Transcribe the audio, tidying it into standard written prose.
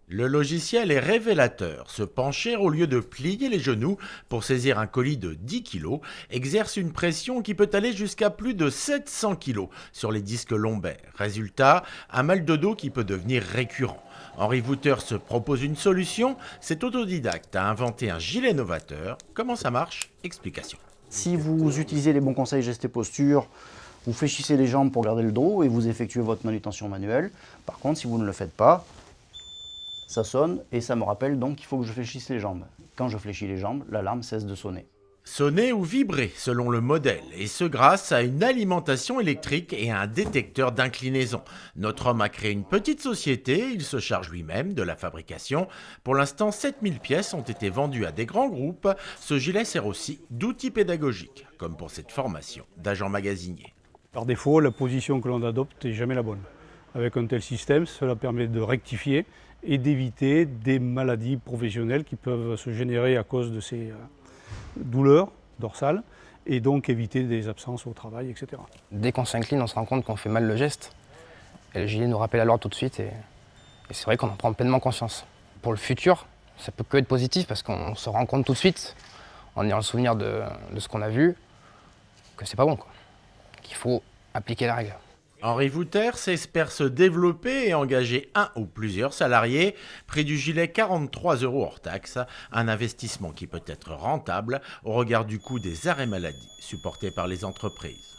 Le logiciel est révélateur. Se pencher au lieu de plier les genoux pour saisir un colis de 10 kg exerce une pression qui peut aller jusqu'à plus de 700 kg sur les disques lombaires. Résultat, un mal de dos qui peut devenir récurrent. Henri Wouter se propose une solution. Cet autodidacte a inventé un gilet novateur. Comment ça marche? Explication. Si vous utilisez les bons conseils gestes et postures, vous fléchissez les jambes pour garder le dos et vous effectuez votre manutention manuelle. Par contre, si vous ne le faites pas, ça sonne et ça me rappelle donc qu'il faut que je fléchisse les jambes. Quand je fléchis les jambes, l'alarme cesse de sonner. Sonner ou vibrer selon le modèle, et ce grâce à une alimentation électrique et à un détecteur d'inclinaison. Notre homme a créé une petite société, il se charge lui-même de la fabrication. Pour l'instant, 7000 pièces ont été vendues à des grands groupes. Ce gilet sert aussi d'outil pédagogique, comme pour cette formation d'agent magasinier. Par défaut, la position que l'on adopte n'est jamais la bonne. Avec un tel système, cela permet de rectifier et d'éviter des maladies professionnelles qui peuvent se générer à cause de ces douleurs dorsales et donc éviter des absences au travail, etc. Dès qu'on s'incline, on se rend compte qu'on fait mal le geste. Et le gilet nous rappelle à l'ordre tout de suite et c'est vrai qu'on en prend pleinement conscience. Pour le futur, ça peut que être positif parce qu'on se rend compte tout de suite, en ayant le souvenir de ce qu'on a vu, que c'est pas bon, quoi. Qu'il faut appliquer la règle. Henri Wouter espère se développer et engager un ou plusieurs salariés. Prix du gilet 43 € hors taxe, un investissement qui peut être rentable au regard du coût des arrêts maladie supportés par les entreprises.